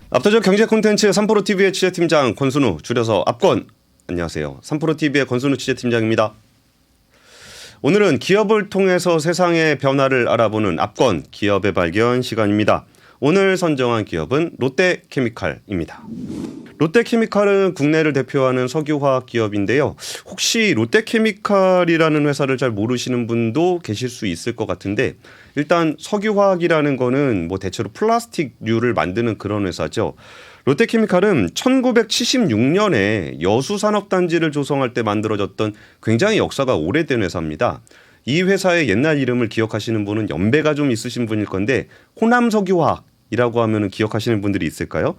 압도적 경제 콘텐츠 3프로TV의 취재팀장 권순우, 줄여서 압권. 안녕하세요. 3프로TV의 권순우 취재팀장입니다. 오늘은 기업을 통해서 세상의 변화를 알아보는 압권 기업의 발견 시간입니다. 오늘 선정한 기업은 롯데케미칼입니다. 롯데케미칼은 국내를 대표하는 석유화학 기업인데요. 혹시 롯데케미칼이라는 회사를 잘 모르시는 분도 계실 수 있을 것 같은데, 일단 석유화학이라는 거는 대체로 플라스틱류를 만드는 그런 회사죠. 롯데케미칼은 1976년에 여수산업단지를 조성할 때 만들어졌던 굉장히 역사가 오래된 회사입니다. 이 회사의 옛날 이름을 기억하시는 분은 연배가 좀 있으신 분일 건데, 호남석유화학이라고 하면 기억하시는 분들이 있을까요?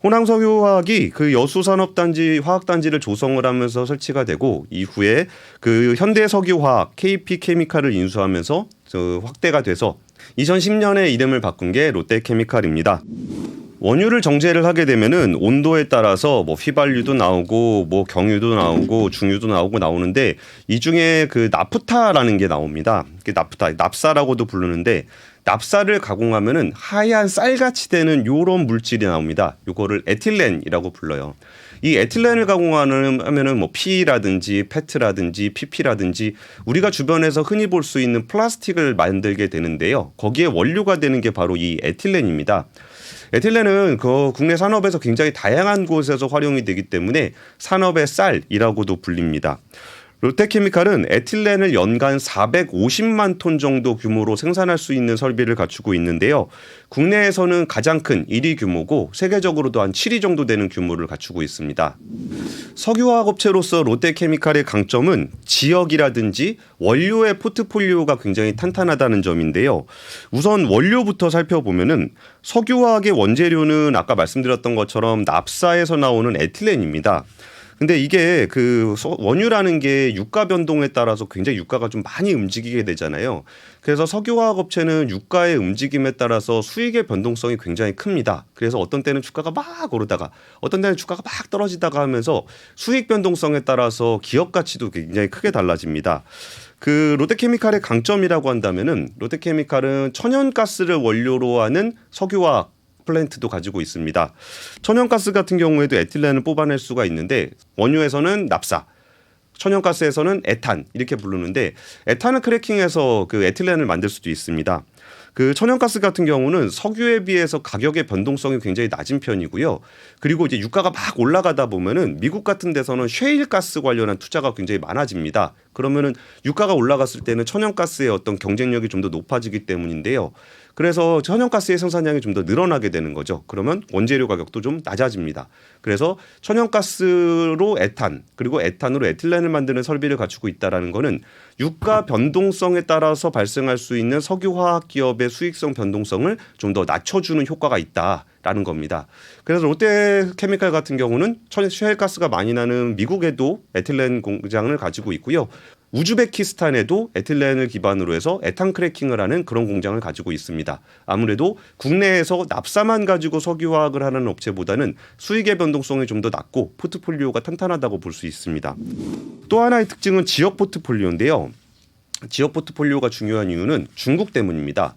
호남석유화학이 그 여수산업단지 화학단지를 조성을 하면서 설치가 되고, 이후에 그 현대석유화학 KP케미칼을 인수하면서 확대가 돼서 2010년에 이름을 바꾼 게 롯데케미칼입니다. 원유를 정제를 하게 되면은 온도에 따라서 휘발유도 나오고 경유도 나오고 중유도 나오는데, 이 중에 그 나프타라는 게 나옵니다. 나프타, 납사라고도 부르는데, 납사를 가공하면은 하얀 쌀같이 되는 요런 물질이 나옵니다. 요거를 에틸렌이라고 불러요. 이 에틸렌을 가공하면은 P라든지 페트라든지 PP라든지 우리가 주변에서 흔히 볼 수 있는 플라스틱을 만들게 되는데요. 거기에 원료가 되는 게 바로 이 에틸렌입니다. 에틸렌은 국내 산업에서 굉장히 다양한 곳에서 활용이 되기 때문에 산업의 쌀이라고도 불립니다. 롯데케미칼은 에틸렌을 연간 450만 톤 정도 규모로 생산할 수 있는 설비를 갖추고 있는데요. 국내에서는 가장 큰 1위 규모고, 세계적으로도 한 7위 정도 되는 규모를 갖추고 있습니다. 석유화학 업체로서 롯데케미칼의 강점은 지역이라든지 원료의 포트폴리오가 굉장히 탄탄하다는 점인데요. 우선 원료부터 살펴보면은 석유화학의 원재료는 아까 말씀드렸던 것처럼 납사에서 나오는 에틸렌입니다. 근데 이게 그 원유라는 게 유가 변동에 따라서 굉장히 유가가 좀 많이 움직이게 되잖아요. 그래서 석유화학 업체는 유가의 움직임에 따라서 수익의 변동성이 굉장히 큽니다. 그래서 어떤 때는 주가가 막 오르다가 어떤 때는 주가가 막 떨어지다가 하면서 수익 변동성에 따라서 기업 가치도 굉장히 크게 달라집니다. 그 롯데케미칼의 강점이라고 한다면은, 롯데케미칼은 천연가스를 원료로 하는 석유화학 플랜트도 가지고 있습니다. 천연가스 같은 경우에도 에틸렌을 뽑아낼 수가 있는데, 원유에서는 납사, 천연가스에서는 에탄 이렇게 부르는데, 에탄을 크래킹해서 그 에틸렌을 만들 수도 있습니다. 그 천연가스 같은 경우는 석유에 비해서 가격의 변동성이 굉장히 낮은 편이고요. 그리고 이제 유가가 막 올라가다 보면은 미국 같은 데서는 셰일가스 관련한 투자가 굉장히 많아집니다. 그러면은 유가가 올라갔을 때는 천연가스의 어떤 경쟁력이 좀 더 높아지기 때문인데요. 그래서 천연가스의 생산량이 좀 더 늘어나게 되는 거죠. 그러면 원재료 가격도 좀 낮아집니다. 그래서 천연가스로 에탄, 그리고 에탄으로 에틸렌을 만드는 설비를 갖추고 있다는 거는 유가 변동성에 따라서 발생할 수 있는 석유화학 기업의 수익성 변동성을 좀 더 낮춰주는 효과가 있다라는 겁니다. 그래서 롯데케미칼 같은 경우는 셰일가스가 많이 나는 미국에도 에틸렌 공장을 가지고 있고요. 우즈베키스탄에도 에틸렌을 기반으로 해서 에탄 크래킹을 하는 그런 공장을 가지고 있습니다. 아무래도 국내에서 납사만 가지고 석유화학을 하는 업체보다는 수익의 변동성이 좀 더 낮고 포트폴리오가 탄탄하다고 볼 수 있습니다. 또 하나의 특징은 지역 포트폴리오인데요. 지역 포트폴리오가 중요한 이유는 중국 때문입니다.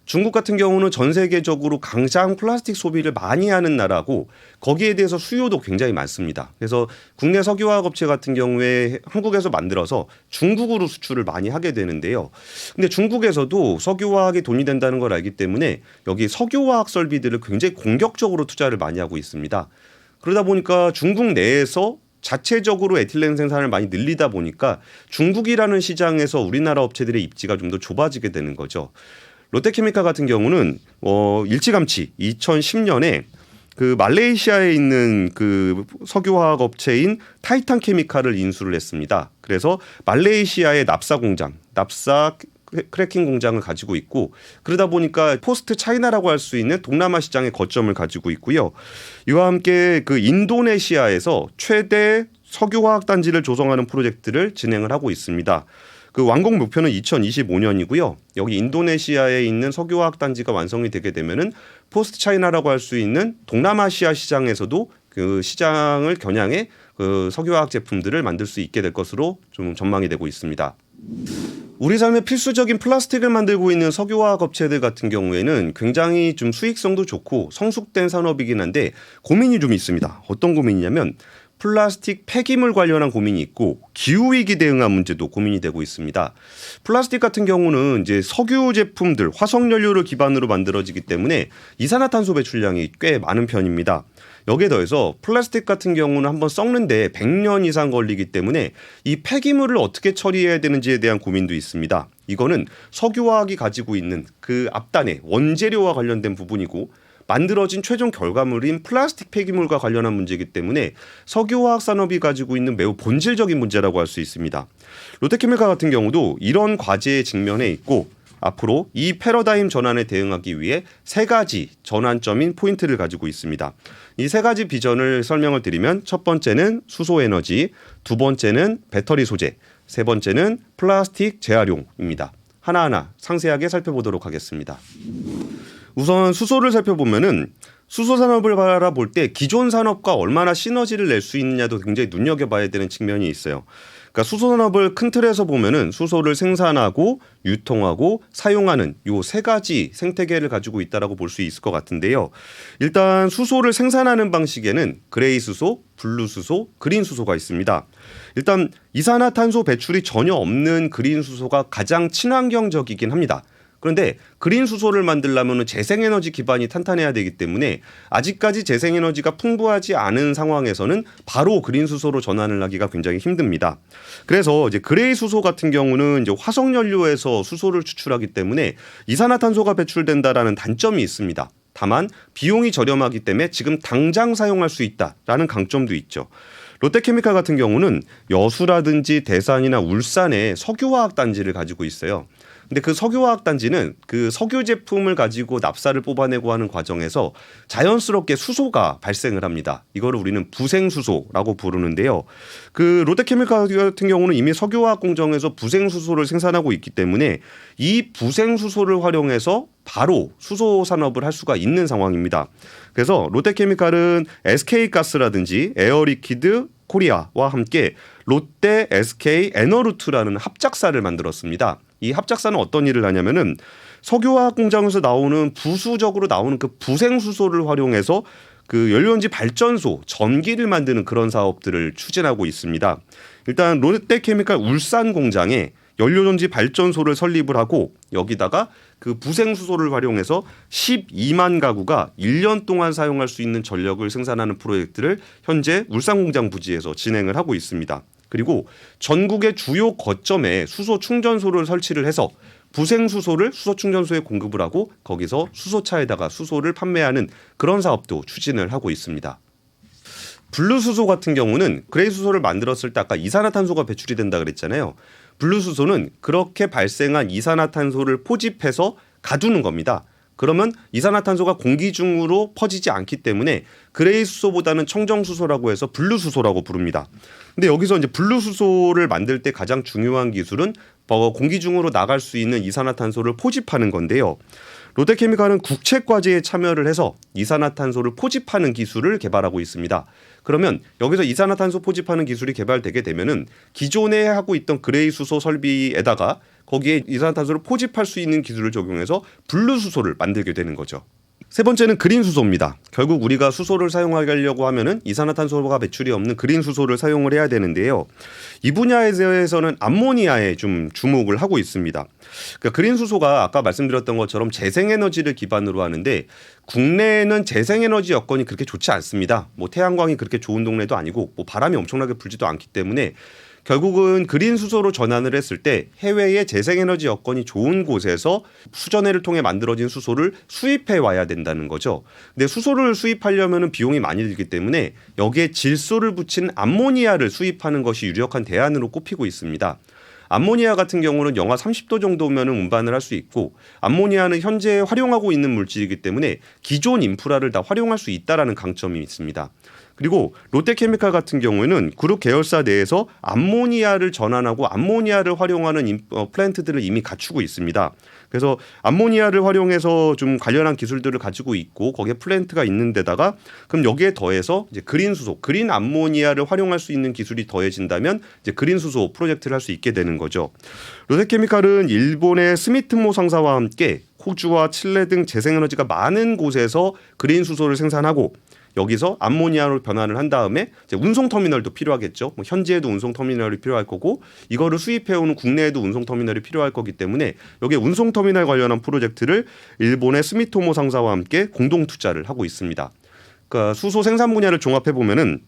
중국 같은 경우는 전 세계적으로 가장 플라스틱 소비를 많이 하는 나라고, 거기에 대해서 수요도 굉장히 많습니다. 그래서 국내 석유화학 업체 같은 경우에 한국에서 만들어서 중국으로 수출을 많이 하게 되는데요. 근데 중국에서도 석유화학이 돈이 된다는 걸 알기 때문에 여기 석유화학 설비들을 굉장히 공격적으로 투자를 많이 하고 있습니다. 그러다 보니까 중국 내에서 자체적으로 에틸렌 생산을 많이 늘리다 보니까 중국이라는 시장에서 우리나라 업체들의 입지가 좀 더 좁아지게 되는 거죠. 롯데케미칼 같은 경우는 일찌감치 2010년에 그 말레이시아에 있는 그 석유화학 업체인 타이탄 케미칼을 인수를 했습니다. 그래서 말레이시아의 납사 공장, 납사 크래킹 공장을 가지고 있고, 그러다 보니까 포스트 차이나라고 할 수 있는 동남아 시장의 거점을 가지고 있고요. 이와 함께 그 인도네시아에서 최대 석유화학 단지를 조성하는 프로젝트를 진행을 하고 있습니다. 그 완공 목표는 2025년이고요. 여기 인도네시아에 있는 석유화학 단지가 완성이 되게 되면은 포스트 차이나라고 할 수 있는 동남아시아 시장에서도 그 시장을 겨냥해 그 석유화학 제품들을 만들 수 있게 될 것으로 좀 전망이 되고 있습니다. 우리 삶의 필수적인 플라스틱을 만들고 있는 석유화학 업체들 같은 경우에는 굉장히 좀 수익성도 좋고 성숙된 산업이긴 한데 고민이 좀 있습니다. 어떤 고민이냐면 플라스틱 폐기물 관련한 고민이 있고 기후위기 대응한 문제도 고민이 되고 있습니다. 플라스틱 같은 경우는 이제 석유 제품들, 화석연료를 기반으로 만들어지기 때문에 이산화탄소 배출량이 꽤 많은 편입니다. 여기에 더해서 플라스틱 같은 경우는 한번 썩는데 100년 이상 걸리기 때문에 이 폐기물을 어떻게 처리해야 되는지에 대한 고민도 있습니다. 이거는 석유화학이 가지고 있는 그 앞단의 원재료와 관련된 부분이고 만들어진 최종 결과물인 플라스틱 폐기물과 관련한 문제이기 때문에 석유화학 산업이 가지고 있는 매우 본질적인 문제라고 할 수 있습니다. 롯데케미칼 같은 경우도 이런 과제에 직면해 있고 앞으로 이 패러다임 전환에 대응하기 위해 세 가지 전환점인 포인트를 가지고 있습니다. 이 세 가지 비전을 설명을 드리면 첫 번째는 수소 에너지, 두 번째는 배터리 소재, 세 번째는 플라스틱 재활용입니다. 하나하나 상세하게 살펴보도록 하겠습니다. 우선 수소를 살펴보면은 수소 산업을 바라볼 때 기존 산업과 얼마나 시너지를 낼 수 있느냐도 굉장히 눈여겨봐야 되는 측면이 있어요. 그러니까 수소 산업을 큰 틀에서 보면은 수소를 생산하고 유통하고 사용하는 요 세 가지 생태계를 가지고 있다라고 볼 수 있을 것 같은데요. 일단 수소를 생산하는 방식에는 그레이 수소, 블루 수소, 그린 수소가 있습니다. 일단 이산화탄소 배출이 전혀 없는 그린 수소가 가장 친환경적이긴 합니다. 그런데 그린 수소를 만들려면 재생에너지 기반이 탄탄해야 되기 때문에 아직까지 재생에너지가 풍부하지 않은 상황에서는 바로 그린 수소로 전환을 하기가 굉장히 힘듭니다. 그래서 이제 그레이 수소 같은 경우는 이제 화석연료에서 수소를 추출하기 때문에 이산화탄소가 배출된다라는 단점이 있습니다. 다만 비용이 저렴하기 때문에 지금 당장 사용할 수 있다라는 강점도 있죠. 롯데케미칼 같은 경우는 여수라든지 대산이나 울산에 석유화학 단지를 가지고 있어요. 근데 그 석유화학 단지는 그 석유 제품을 가지고 납사를 뽑아내고 하는 과정에서 자연스럽게 수소가 발생을 합니다. 이거를 우리는 부생수소라고 부르는데요. 그 롯데케미칼 같은 경우는 이미 석유화학 공정에서 부생수소를 생산하고 있기 때문에 이 부생수소를 활용해서 바로 수소 산업을 할 수가 있는 상황입니다. 그래서 롯데케미칼은 SK가스라든지 에어리퀴드 코리아와 함께 롯데 SK 에너루트라는 합작사를 만들었습니다. 이 합작사는 어떤 일을 하냐면은 석유화학 공장에서 나오는 부수적으로 나오는 그 부생수소를 활용해서 그 연료전지 발전소 전기를 만드는 그런 사업들을 추진하고 있습니다. 일단 롯데케미칼 울산 공장에 연료전지 발전소를 설립을 하고 여기다가 그 부생수소를 활용해서 12만 가구가 1년 동안 사용할 수 있는 전력을 생산하는 프로젝트를 현재 울산 공장 부지에서 진행을 하고 있습니다. 그리고 전국의 주요 거점에 수소 충전소를 설치를 해서 부생수소를 수소 충전소에 공급을 하고 거기서 수소차에다가 수소를 판매하는 그런 사업도 추진을 하고 있습니다. 블루수소 같은 경우는 그레이 수소를 만들었을 때 아까 이산화탄소가 배출이 된다 그랬잖아요. 블루수소는 그렇게 발생한 이산화탄소를 포집해서 가두는 겁니다. 그러면 이산화탄소가 공기 중으로 퍼지지 않기 때문에 그레이 수소보다는 청정수소라고 해서 블루수소라고 부릅니다. 근데 여기서 이제 블루수소를 만들 때 가장 중요한 기술은 공기 중으로 나갈 수 있는 이산화탄소를 포집하는 건데요. 롯데케미칼은 국책과제에 참여를 해서 이산화탄소를 포집하는 기술을 개발하고 있습니다. 그러면 여기서 이산화탄소 포집하는 기술이 개발되게 되면은 기존에 하고 있던 그레이 수소 설비에다가 거기에 이산화탄소를 포집할 수 있는 기술을 적용해서 블루수소를 만들게 되는 거죠. 세 번째는 그린 수소입니다. 결국 우리가 수소를 사용하려고 하면은 이산화탄소가 배출이 없는 그린 수소를 사용을 해야 되는데요. 이 분야에 대해서는 암모니아에 좀 주목을 하고 있습니다. 그러니까 그린 수소가 아까 말씀드렸던 것처럼 재생에너지를 기반으로 하는데 국내에는 재생에너지 여건이 그렇게 좋지 않습니다. 뭐 태양광이 그렇게 좋은 동네도 아니고 뭐 바람이 엄청나게 불지도 않기 때문에 결국은 그린 수소로 전환을 했을 때 해외의 재생에너지 여건이 좋은 곳에서 수전해를 통해 만들어진 수소를 수입해 와야 된다는 거죠. 근데 수소를 수입하려면 비용이 많이 들기 때문에 여기에 질소를 붙인 암모니아를 수입하는 것이 유력한 대안으로 꼽히고 있습니다. 암모니아 같은 경우는 영하 30도 정도면 운반을 할 수 있고 암모니아는 현재 활용하고 있는 물질이기 때문에 기존 인프라를 다 활용할 수 있다라는 강점이 있습니다. 그리고 롯데케미칼 같은 경우에는 그룹 계열사 내에서 암모니아를 전환하고 암모니아를 활용하는 플랜트들을 이미 갖추고 있습니다. 그래서 암모니아를 활용해서 좀 관련한 기술들을 가지고 있고 거기에 플랜트가 있는 데다가 그럼 여기에 더해서 이제 그린 수소, 그린 암모니아를 활용할 수 있는 기술이 더해진다면 이제 그린 수소 프로젝트를 할 수 있게 되는 거죠. 롯데케미칼은 일본의 스미트모 상사와 함께 호주와 칠레 등 재생에너지가 많은 곳에서 그린 수소를 생산하고 여기서 암모니아로 변환을 한 다음에 이제 운송 터미널도 필요하겠죠. 뭐 현지에도 운송 터미널이 필요할 거고 이거를 수입해오는 국내에도 운송 터미널이 필요할 거기 때문에 여기에 운송 터미널 관련한 프로젝트를 일본의 스미토모 상사와 함께 공동 투자를 하고 있습니다. 그러니까 수소 생산 분야를 종합해 보면은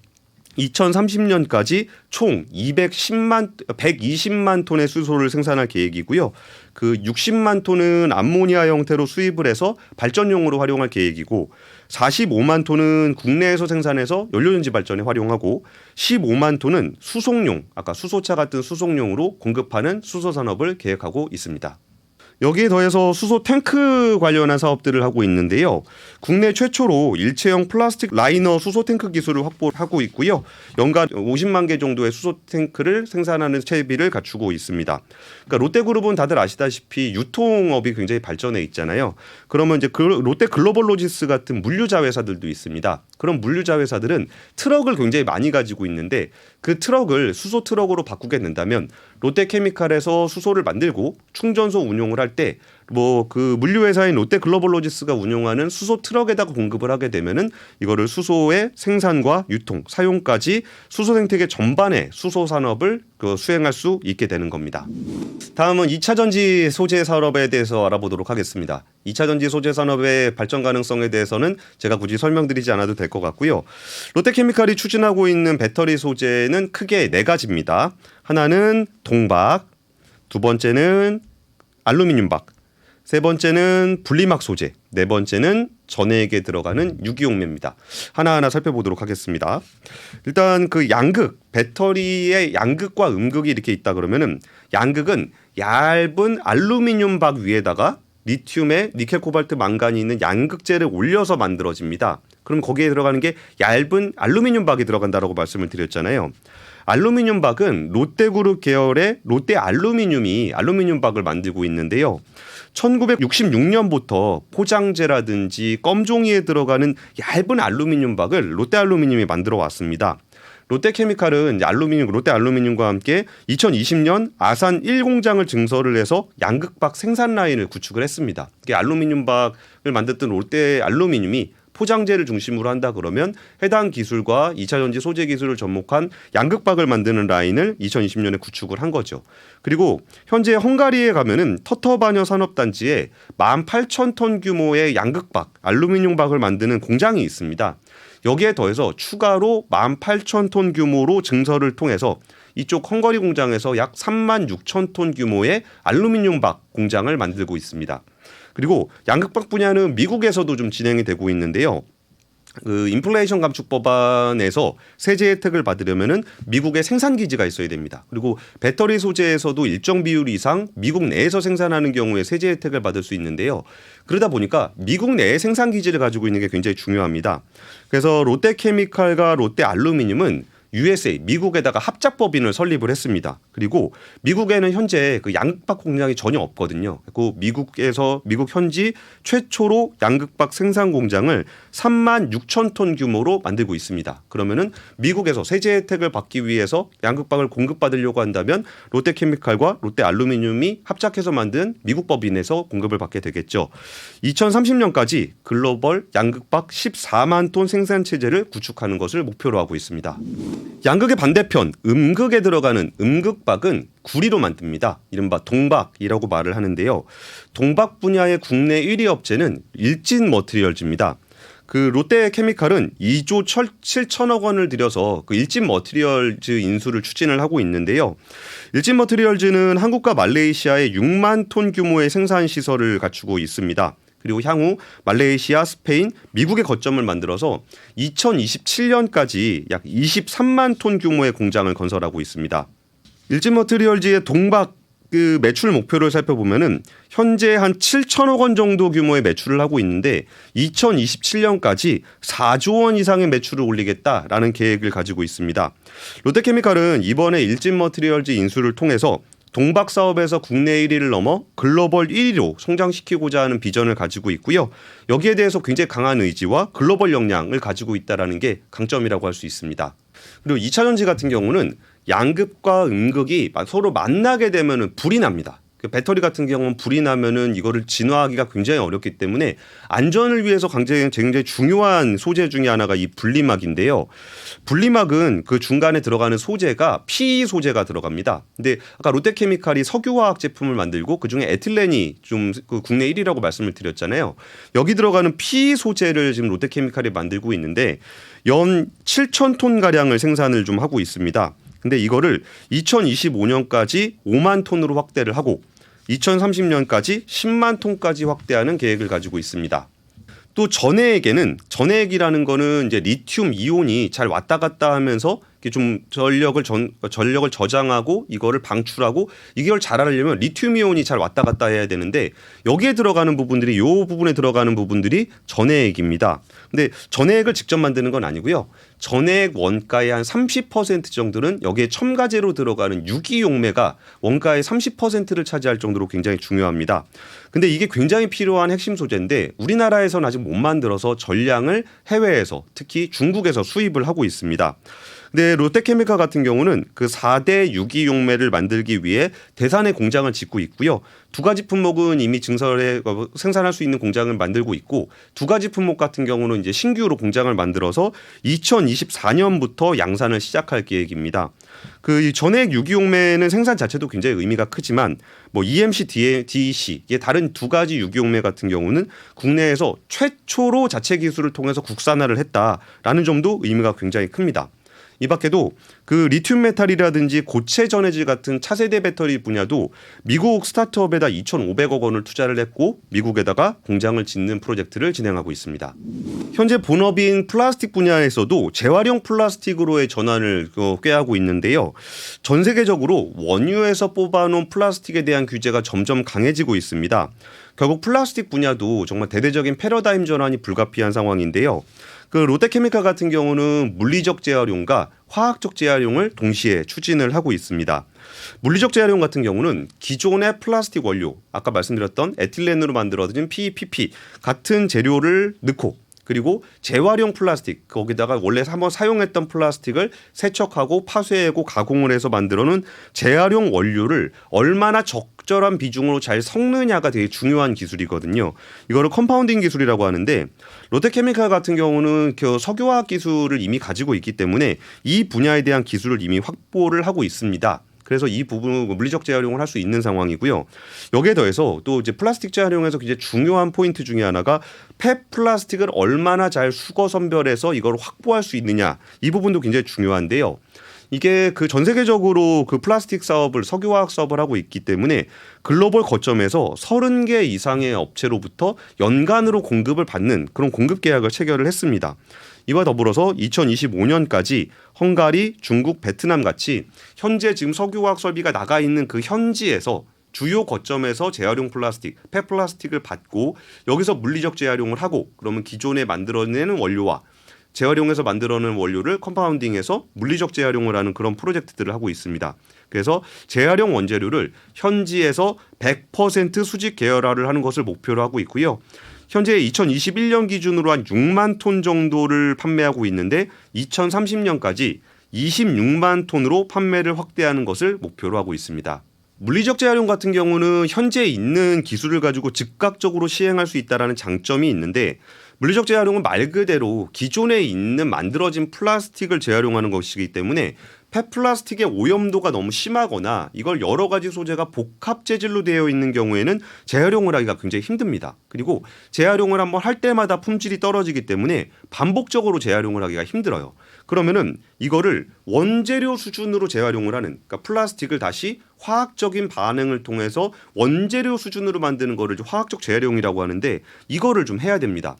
2030년까지 총 120만 톤의 수소를 생산할 계획이고요. 그 60만 톤은 암모니아 형태로 수입을 해서 발전용으로 활용할 계획이고 45만 톤은 국내에서 생산해서 연료전지 발전에 활용하고 15만 톤은 수송용, 아까 수소차 같은 수송용으로 공급하는 수소 산업을 계획하고 있습니다. 여기에 더해서 수소 탱크 관련한 사업들을 하고 있는데요. 국내 최초로 일체형 플라스틱 라이너 수소 탱크 기술을 확보하고 있고요. 연간 50만 개 정도의 수소 탱크를 생산하는 채비를 갖추고 있습니다. 그러니까 롯데그룹은 다들 아시다시피 유통업이 굉장히 발전해 있잖아요. 그러면 이제 롯데 글로벌로지스 같은 물류자 회사들도 있습니다. 그런 물류자 회사들은 트럭을 굉장히 많이 가지고 있는데 그 트럭을 수소 트럭으로 바꾸게 된다면 롯데케미칼에서 수소를 만들고 충전소 운용을 할 때 뭐 그 물류회사인 롯데글로벌로지스가 운용하는 수소 트럭에다가 공급을 하게 되면은 이거를 수소의 생산과 유통, 사용까지 수소 생태계 전반의 수소 산업을 수행할 수 있게 되는 겁니다. 다음은 2차 전지 소재 산업에 대해서 알아보도록 하겠습니다. 2차 전지 소재 산업의 발전 가능성에 대해서는 제가 굳이 설명드리지 않아도 될 것 같고요. 롯데케미칼이 추진하고 있는 배터리 소재는 크게 4가지입니다. 하나는 동박, 두 번째는 알루미늄박, 세 번째는 분리막 소재, 네 번째는 전해액에 들어가는 유기용매입니다. 하나하나 살펴보도록 하겠습니다. 일단 그 양극, 배터리의 양극과 음극이 이렇게 있다 그러면은 양극은 얇은 알루미늄 박 위에다가 리튬에 니켈, 코발트, 망간이 있는 양극재를 올려서 만들어집니다. 그럼 거기에 들어가는 게 얇은 알루미늄 박이 들어간다라고 말씀을 드렸잖아요. 알루미늄 박은 롯데그룹 계열의 롯데 알루미늄이 알루미늄 박을 만들고 있는데요. 1966년부터 포장재라든지 껌종이에 들어가는 얇은 알루미늄 박을 롯데 알루미늄이 만들어 왔습니다. 롯데케미칼은 롯데 알루미늄과 함께 2020년 아산 1공장을 증설을 해서 양극박 생산 라인을 구축을 했습니다. 이게 알루미늄 박을 만들던 롯데 알루미늄이 포장재를 중심으로 한다 그러면 해당 기술과 2차 전지 소재 기술을 접목한 양극박을 만드는 라인을 2020년에 구축을 한 거죠. 그리고 현재 헝가리에 가면은 터터바녀 산업단지에 18,000톤 규모의 양극박, 알루미늄 박을 만드는 공장이 있습니다. 여기에 더해서 추가로 18,000톤 규모로 증설을 통해서 이쪽 헝가리 공장에서 약 36,000톤 규모의 알루미늄 박 공장을 만들고 있습니다. 그리고 양극박 분야는 미국에서도 좀 진행이 되고 있는데요. 그 인플레이션 감축 법안에서 세제 혜택을 받으려면은 미국에 생산 기지가 있어야 됩니다. 그리고 배터리 소재에서도 일정 비율 이상 미국 내에서 생산하는 경우에 세제 혜택을 받을 수 있는데요. 그러다 보니까 미국 내에 생산 기지를 가지고 있는 게 굉장히 중요합니다. 그래서 롯데케미칼과 롯데 알루미늄은 USA, 미국에다가 합작법인을 설립을 했습니다. 그리고 미국에는 현재 그 양극박 공장이 전혀 없거든요. 그 미국 현지 최초로 양극박 생산 공장을 36,000톤 규모로 만들고 있습니다. 그러면은 미국에서 세제 혜택을 받기 위해서 양극박을 공급받으려고 한다면 롯데케미칼과 롯데 알루미늄이 합작해서 만든 미국 법인에서 공급을 받게 되겠죠. 2030년까지 글로벌 양극박 14만 톤 생산 체제를 구축하는 것을 목표로 하고 있습니다. 양극의 반대편 음극에 들어가는 음극박은 구리로 만듭니다. 이른바 동박이라고 말을 하는데요. 동박 분야의 국내 1위 업체는 일진 머티리얼즈입니다. 그 롯데케미칼은 2조 7천억 원을 들여서 그 일진 머티리얼즈 인수를 추진을 하고 있는데요. 일진 머티리얼즈는 한국과 말레이시아에 6만 톤 규모의 생산 시설을 갖추고 있습니다. 그리고 향후 말레이시아, 스페인, 미국의 거점을 만들어서 2027년까지 약 23만 톤 규모의 공장을 건설하고 있습니다. 일진 머티리얼즈의 동박 그 매출 목표를 살펴보면은 현재 한 7천억 원 정도 규모의 매출을 하고 있는데 2027년까지 4조 원 이상의 매출을 올리겠다라는 계획을 가지고 있습니다. 롯데케미칼은 이번에 일진머티리얼즈 인수를 통해서 동박 사업에서 국내 1위를 넘어 글로벌 1위로 성장시키고자 하는 비전을 가지고 있고요. 여기에 대해서 굉장히 강한 의지와 글로벌 역량을 가지고 있다는 게 강점이라고 할 수 있습니다. 그리고 2차 전지 같은 경우는 양극과 음극이 서로 만나게 되면 불이 납니다. 배터리 같은 경우는 불이 나면은 이거를 진화하기가 굉장히 어렵기 때문에 안전을 위해서 굉장히 중요한 소재 중에 하나가 이 분리막인데요. 분리막은 그 중간에 들어가는 소재가 PE 소재가 들어갑니다. 근데 아까 롯데케미칼이 석유화학 제품을 만들고 그중에 에틸렌이 좀 그 국내 1위라고 말씀을 드렸잖아요. 여기 들어가는 PE 소재를 지금 롯데케미칼이 만들고 있는데 연 7천 톤 가량을 생산을 좀 하고 있습니다. 근데 이거를 2025년까지 5만 톤으로 확대를 하고 2030년까지 10만 톤까지 확대하는 계획을 가지고 있습니다. 또 전해액에는 전해액이라는 거는 이제 리튬 이온이 잘 왔다 갔다 하면서 좀 전력을 저장하고 이거를 방출하고 이걸 잘하려면 리튬 이온이 잘 왔다 갔다 해야 되는데 여기에 들어가는 부분들이 요 부분에 들어가는 부분들이 전해액입니다. 근데 전해액을 직접 만드는 건 아니고요. 전해액 원가의 한 30% 정도는 여기에 첨가제로 들어가는 유기용매가 원가의 30%를 차지할 정도로 굉장히 중요합니다. 근데 이게 굉장히 필요한 핵심 소재인데 우리나라에서는 아직 못 만들어서 전량을 해외에서 특히 중국에서 수입을 하고 있습니다. 근데 롯데케미칼 같은 경우는 그 4대 유기용매를 만들기 위해 대산에 공장을 짓고 있고요. 두 가지 품목은 이미 증설해 생산할 수 있는 공장을 만들고 있고 두 가지 품목 같은 경우는 이제 신규로 공장을 만들어서 2024년부터 양산을 시작할 계획입니다. 그 전해액 유기용매는 생산 자체도 굉장히 의미가 크지만 뭐 EMC, DEC 이게 다른 두 가지 유기용매 같은 경우는 국내에서 최초로 자체 기술을 통해서 국산화를 했다라는 점도 의미가 굉장히 큽니다. 이 밖에도 그 리튬 메탈이라든지 고체 전해질 같은 차세대 배터리 분야도 미국 스타트업에다 2,500억 원을 투자를 했고 미국에다가 공장을 짓는 프로젝트를 진행하고 있습니다. 현재 본업인 플라스틱 분야에서도 재활용 플라스틱으로의 전환을 꾀하고 있는데요. 전 세계적으로 원유에서 뽑아놓은 플라스틱에 대한 규제가 점점 강해지고 있습니다. 결국 플라스틱 분야도 정말 대대적인 패러다임 전환이 불가피한 상황인데요. 그 롯데케미칼 같은 경우는 물리적 재활용과 화학적 재활용을 동시에 추진을 하고 있습니다. 물리적 재활용 같은 경우는 기존의 플라스틱 원료, 아까 말씀드렸던 에틸렌으로 만들어진 PEPP 같은 재료를 넣고 그리고 재활용 플라스틱 거기다가 원래 한번 사용했던 플라스틱을 세척하고 파쇄하고 가공을 해서 만들어놓은 재활용 원료를 얼마나 적절한 비중으로 잘 섞느냐가 되게 중요한 기술이거든요. 이거를 컴파운딩 기술이라고 하는데 롯데케미칼 같은 경우는 그 석유화학 기술을 이미 가지고 있기 때문에 이 분야에 대한 기술을 이미 확보를 하고 있습니다. 그래서 이 부분은 물리적 재활용을 할 수 있는 상황이고요. 여기에 더해서 또 이제 플라스틱 재활용에서 굉장히 중요한 포인트 중에 하나가 폐 플라스틱을 얼마나 잘 수거 선별해서 이걸 확보할 수 있느냐 이 부분도 굉장히 중요한데요. 이게 그 전 세계적으로 그 플라스틱 사업을 석유화학 사업을 하고 있기 때문에 글로벌 거점에서 30개 이상의 업체로부터 연간으로 공급을 받는 그런 공급 계약을 체결을 했습니다. 이와 더불어서 2025년까지 헝가리, 중국, 베트남 같이 현재 지금 석유화학 설비가 나가 있는 그 현지에서 주요 거점에서 재활용 플라스틱, 폐플라스틱을 받고 여기서 물리적 재활용을 하고 그러면 기존에 만들어내는 원료와 재활용해서 만들어낸 원료를 컴파운딩해서 물리적 재활용을 하는 그런 프로젝트들을 하고 있습니다. 그래서 재활용 원재료를 현지에서 100% 수직 계열화를 하는 것을 목표로 하고 있고요. 현재 2021년 기준으로 한 6만 톤 정도를 판매하고 있는데 2030년까지 26만 톤으로 판매를 확대하는 것을 목표로 하고 있습니다. 물리적 재활용 같은 경우는 현재 있는 기술을 가지고 즉각적으로 시행할 수 있다는 장점이 있는데 물리적 재활용은 말 그대로 기존에 있는 만들어진 플라스틱을 재활용하는 것이기 때문에 폐플라스틱의 오염도가 너무 심하거나 이걸 여러 가지 소재가 복합 재질로 되어 있는 경우에는 재활용을 하기가 굉장히 힘듭니다. 그리고 재활용을 한번 할 때마다 품질이 떨어지기 때문에 반복적으로 재활용을 하기가 힘들어요. 그러면은 이거를 원재료 수준으로 재활용을 하는 그러니까 플라스틱을 다시 화학적인 반응을 통해서 원재료 수준으로 만드는 거를 화학적 재활용이라고 하는데 이거를 좀 해야 됩니다.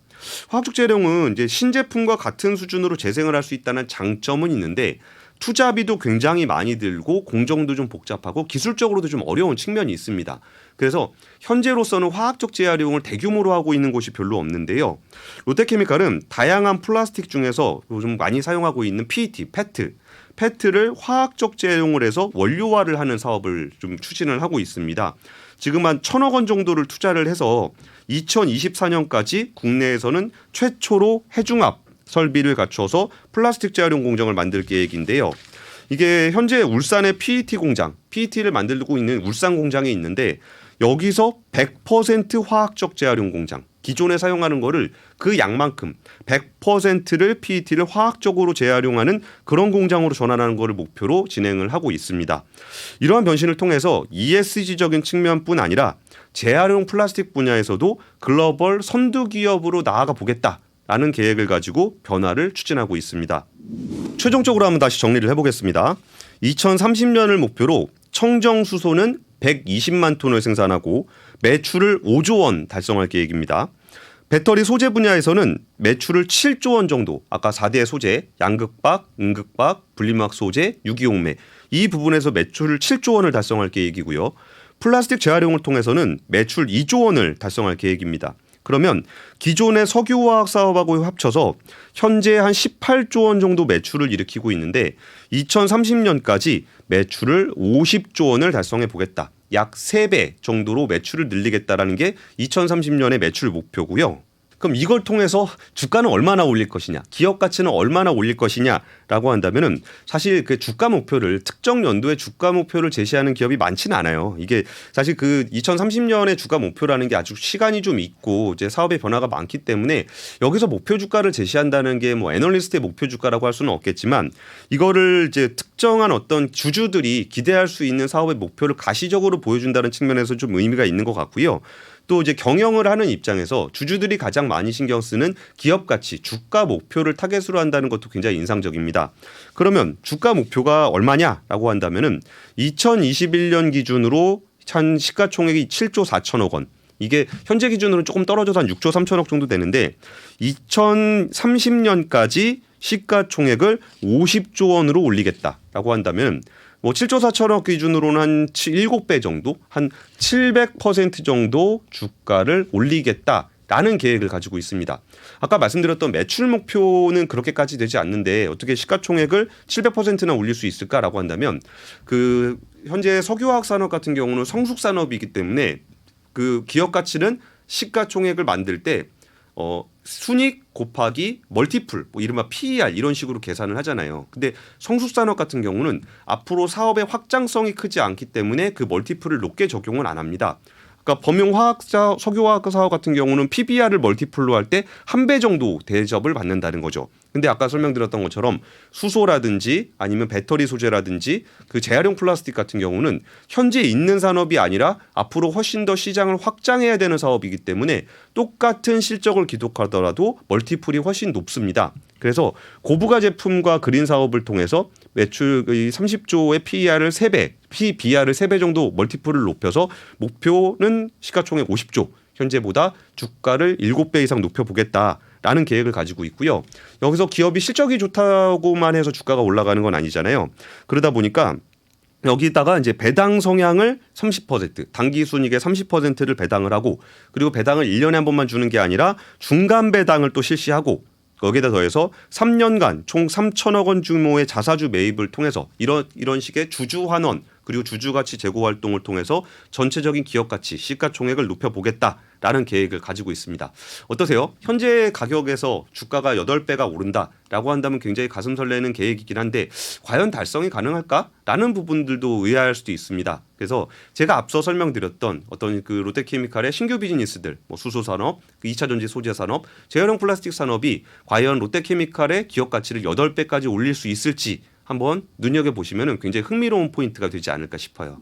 화학적 재활용은 이제 신제품과 같은 수준으로 재생을 할 수 있다는 장점은 있는데 투자비도 굉장히 많이 들고 공정도 좀 복잡하고 기술적으로도 좀 어려운 측면이 있습니다. 그래서 현재로서는 화학적 재활용을 대규모로 하고 있는 곳이 별로 없는데요. 롯데케미칼은 다양한 플라스틱 중에서 요즘 많이 사용하고 있는 PET, 페트를 화학적 재활용을 해서 원료화를 하는 사업을 좀 추진을 하고 있습니다. 지금 한 1,000억 원 정도를 투자를 해서 2024년까지 국내에서는 최초로 해중압 설비를 갖춰서 플라스틱 재활용 공장을 만들 계획인데요. 이게 현재 울산의 PET 공장, PET를 만들고 있는 울산 공장이 있는데 여기서 100% 화학적 재활용 공장, 기존에 사용하는 거를 그 양만큼 100%를 PET를 화학적으로 재활용하는 그런 공장으로 전환하는 것을 목표로 진행을 하고 있습니다. 이러한 변신을 통해서 ESG적인 측면뿐 아니라 재활용 플라스틱 분야에서도 글로벌 선두 기업으로 나아가 보겠다라는 계획을 가지고 변화를 추진하고 있습니다. 최종적으로 한번 다시 정리를 해보겠습니다. 2030년을 목표로 청정수소는 120만 톤을 생산하고 매출을 5조 원 달성할 계획입니다. 배터리 소재 분야에서는 매출을 7조 원 정도, 아까 4대 소재, 양극박, 음극박, 분리막 소재, 유기용매 이 부분에서 매출을 7조 원을 달성할 계획이고요. 플라스틱 재활용을 통해서는 매출 2조 원을 달성할 계획입니다. 그러면 기존의 석유화학 사업하고 합쳐서 현재 한 18조 원 정도 매출을 일으키고 있는데 2030년까지 매출을 50조 원을 달성해 보겠다. 약 3배 정도로 매출을 늘리겠다라는 게 2030년의 매출 목표고요. 그럼 이걸 통해서 주가는 얼마나 올릴 것이냐, 기업 가치는 얼마나 올릴 것이냐라고 한다면은 사실 그 주가 목표를 특정 연도의 주가 목표를 제시하는 기업이 많지는 않아요. 이게 사실 그 2030년의 주가 목표라는 게 아주 시간이 좀 있고 이제 사업의 변화가 많기 때문에 여기서 목표 주가를 제시한다는 게 뭐 애널리스트의 목표 주가라고 할 수는 없겠지만 이거를 이제 특정한 어떤 주주들이 기대할 수 있는 사업의 목표를 가시적으로 보여준다는 측면에서 좀 의미가 있는 것 같고요. 또 이제 경영을 하는 입장에서 주주들이 가장 많이 신경 쓰는 기업 가치, 주가 목표를 타겟으로 한다는 것도 굉장히 인상적입니다. 그러면 주가 목표가 얼마냐라고 한다면은 2021년 기준으로 한 시가총액이 7조 4천억 원. 이게 현재 기준으로 조금 떨어져서 한 6조 3천억 정도 되는데 2030년까지 시가총액을 50조 원으로 올리겠다라고 한다면 뭐 7조 4천억 기준으로는 한 7배 정도, 한 700% 정도 주가를 올리겠다라는 계획을 가지고 있습니다. 아까 말씀드렸던 매출 목표는 그렇게까지 되지 않는데 어떻게 시가총액을 700%나 올릴 수 있을까라고 한다면 그 현재 석유화학 산업 같은 경우는 성숙 산업이기 때문에 그 기업 가치는 시가총액을 만들 때 순익 곱하기 멀티플, 뭐 이른바 PER 이런 식으로 계산을 하잖아요. 근데 성숙산업 같은 경우는 앞으로 사업의 확장성이 크지 않기 때문에 그 멀티플을 높게 적용을 안 합니다. 그러니까 범용화학사, 석유화학 사업 같은 경우는 PBR을 멀티플로 할 때 1배 정도 대접을 받는다는 거죠. 근데 아까 설명드렸던 것처럼 수소라든지 아니면 배터리 소재라든지 그 재활용 플라스틱 같은 경우는 현재 있는 산업이 아니라 앞으로 훨씬 더 시장을 확장해야 되는 사업이기 때문에 똑같은 실적을 기록하더라도 멀티플이 훨씬 높습니다. 그래서 고부가 제품과 그린 사업을 통해서 매출 30조의 PER을 3배, PBR을 3배 정도 멀티플을 높여서 목표는 시가총액 50조, 현재보다 주가를 7배 이상 높여보겠다라는 계획을 가지고 있고요. 여기서 기업이 실적이 좋다고만 해서 주가가 올라가는 건 아니잖아요. 그러다 보니까 여기다가 이제 배당 성향을 30%, 당기 순이익의 30%를 배당을 하고 그리고 배당을 1년에 한 번만 주는 게 아니라 중간 배당을 또 실시하고 거기에다 더해서 3년간 총 3천억 원 규모의 자사주 매입을 통해서 이런 식의 주주 환원 그리고 주주 가치 제고 활동을 통해서 전체적인 기업 가치 시가총액을 높여보겠다라는 계획을 가지고 있습니다. 어떠세요? 현재 가격에서 주가가 8배가 오른다라고 한다면 굉장히 가슴 설레는 계획이긴 한데 과연 달성이 가능할까라는 부분들도 의아할 수도 있습니다. 그래서 제가 앞서 설명드렸던 어떤 그 롯데케미칼의 신규 비즈니스들, 뭐 수소 산업, 2차 전지 소재 산업, 재활용 플라스틱 산업이 과연 롯데케미칼의 기업 가치를 8배까지 올릴 수 있을지 한번 눈여겨보시면 굉장히 흥미로운 포인트가 되지 않을까 싶어요.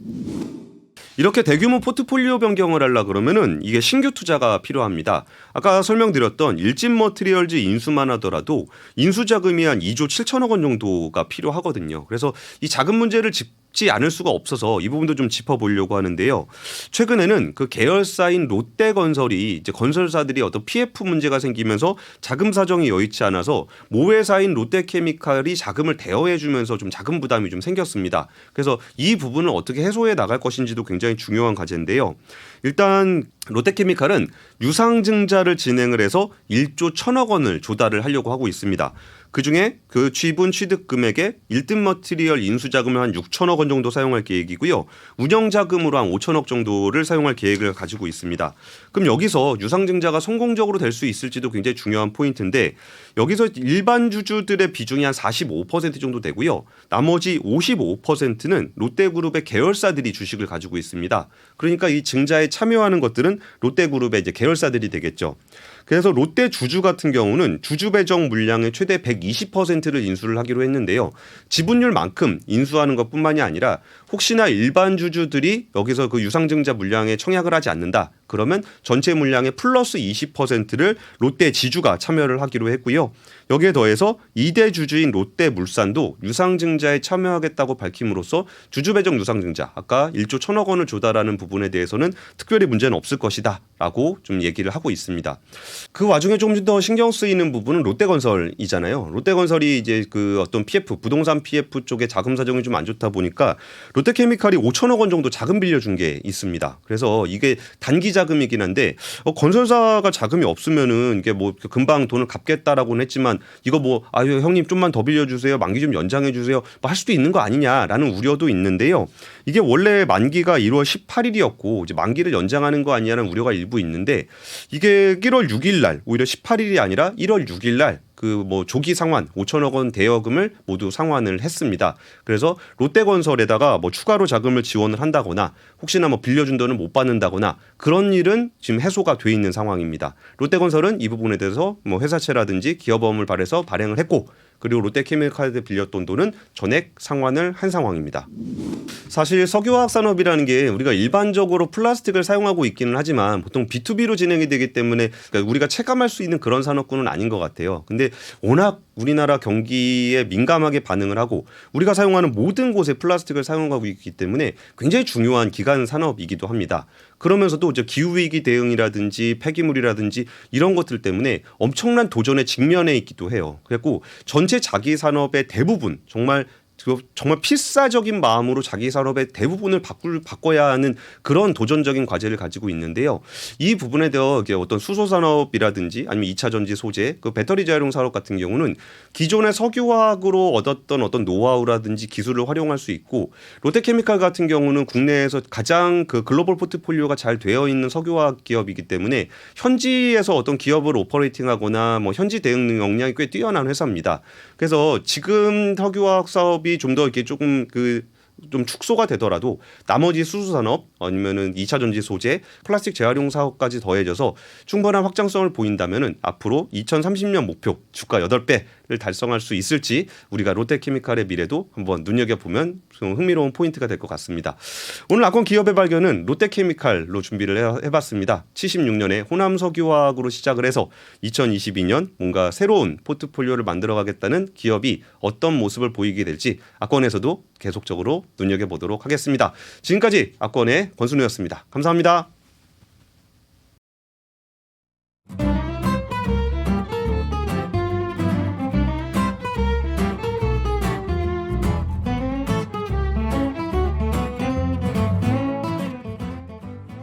이렇게 대규모 포트폴리오 변경을 하려 그러면은 이게 신규 투자가 필요합니다. 아까 설명드렸던 일진 머티리얼즈 인수만 하더라도 인수 자금이 한 2조 7천억 원 정도가 필요하거든요. 그래서 이 자금 문제를 쉽지 않을 수가 없어서 이 부분도 좀 짚어보려고 하는데요. 최근에는 그 계열사인 롯데건설이 이제 건설사들이 어떤 PF 문제가 생기면서 자금 사정이 여의치 않아서 모회사인 롯데케미칼이 자금을 대여해주면서 좀 자금 부담이 좀 생겼습니다. 그래서 이 부분을 어떻게 해소해 나갈 것인지도 굉장히 중요한 과제인데요. 일단 롯데케미칼은 유상증자를 진행을 해서 1조 1천억 원을 조달을 하려고 하고 있습니다. 그중에 그 지분 취득 금액에 1등 머티리얼 인수자금을 한 6천억 원 정도 사용할 계획이고요. 운영자금으로 한 5천억 정도를 사용할 계획을 가지고 있습니다. 그럼 여기서 유상증자가 성공적으로 될 수 있을지도 굉장히 중요한 포인트인데 여기서 일반 주주들의 비중이 한 45% 정도 되고요. 나머지 55%는 롯데그룹의 계열사들이 주식을 가지고 있습니다. 그러니까 이 증자에 참여하는 것들은 롯데그룹의 이제 계열사들이 되겠죠. 그래서 롯데 주주 같은 경우는 주주 배정 물량의 최대 120%를 인수를 하기로 했는데요. 지분율만큼 인수하는 것뿐만이 아니라 혹시나 일반 주주들이 여기서 그 유상증자 물량에 청약을 하지 않는다. 그러면 전체 물량의 플러스 20%를 롯데 지주가 참여를 하기로 했고요. 여기에 더해서 2대 주주인 롯데물산도 유상증자에 참여하겠다고 밝힘으로써 주주배정 유상증자 아까 1조 1천억 원을 조달하는 부분에 대해서는 특별히 문제는 없을 것이다 라고 좀 얘기를 하고 있습니다. 그 와중에 좀 더 신경 쓰이는 부분은 롯데건설이잖아요. 롯데건설이 이제 그 어떤 PF 부동산 PF 쪽에 자금 사정이 좀 안 좋다 보니까 롯데케미칼이 5천억 원 정도 자금 빌려준 게 있습니다. 그래서 이게 단기 자금이긴 한데 건설사가 자금이 없으면은 이게 뭐 금방 돈을 갚겠다라고는 했지만 이거 뭐 아유 형님 좀만 더 빌려주세요. 만기 좀 연장해 주세요. 뭐 할 수도 있는 거 아니냐라는 우려도 있는데요. 이게 원래 만기가 1월 18일이었고 이제 만기를 연장하는 거 아니냐는 우려가 일부 있는데 이게 1월 6일 날 오히려 18일이 아니라 1월 6일 날 그 뭐 조기 상환 5천억 원 대여금을 모두 상환을 했습니다. 그래서 롯데건설에다가 뭐 추가로 자금을 지원을 한다거나 혹시나 뭐 빌려준 돈을 못 받는다거나 그런 일은 지금 해소가 돼 있는 상황입니다. 롯데건설은 이 부분에 대해서 뭐 회사채라든지 기업어음을 발해서 발행을 했고 그리고 롯데케미칼에 빌렸던 돈은 전액 상환을 한 상황입니다. 사실 석유화학 산업이라는 게 우리가 일반적으로 플라스틱을 사용하고 있기는 하지만 보통 B2B로 진행이 되기 때문에 그러니까 우리가 체감할 수 있는 그런 산업군은 아닌 것 같아요. 근데 워낙 우리나라 경기에 민감하게 반응을 하고 우리가 사용하는 모든 곳에 플라스틱을 사용하고 있기 때문에 굉장히 중요한 기간 산업이기도 합니다. 그러면서도 이제 기후위기 대응이라든지 폐기물이라든지 이런 것들 때문에 엄청난 도전에 직면해 있기도 해요. 그래서 전체 자기 산업의 대부분 정말 필사적인 마음으로 자기 산업의 대부분을 바꿔야 하는 그런 도전적인 과제를 가지고 있는데요. 이 부분에 대해 어떤 수소 산업이라든지 아니면 2차 전지 소재, 그 배터리 재활용 산업 같은 경우는 기존의 석유화학으로 얻었던 어떤 노하우라든지 기술을 활용할 수 있고 롯데케미칼 같은 경우는 국내에서 가장 그 글로벌 포트폴리오가 잘 되어 있는 석유화학 기업이기 때문에 현지에서 어떤 기업을 오퍼레이팅하거나 뭐 현지 대응 역량이 꽤 뛰어난 회사입니다. 그래서 지금 석유화학 사업이 좀 더 이렇게 조금 좀 축소가 되더라도 나머지 수소산업 아니면은 2차 전지 소재, 플라스틱 재활용 사업까지 더해져서 충분한 확장성을 보인다면은 앞으로 2030년 목표 주가 8배를 달성할 수 있을지 우리가 롯데케미칼의 미래도 한번 눈여겨보면 좀 흥미로운 포인트가 될 것 같습니다. 오늘 아권 기업의 발견은 롯데케미칼로 준비를 해봤습니다. 76년에 호남석유화학으로 시작을 해서 2022년 뭔가 새로운 포트폴리오를 만들어가겠다는 기업이 어떤 모습을 보이게 될지 아권에서도 계속적으로 눈여겨보도록 하겠습니다. 지금까지 아권의 권순우였습니다. 감사합니다.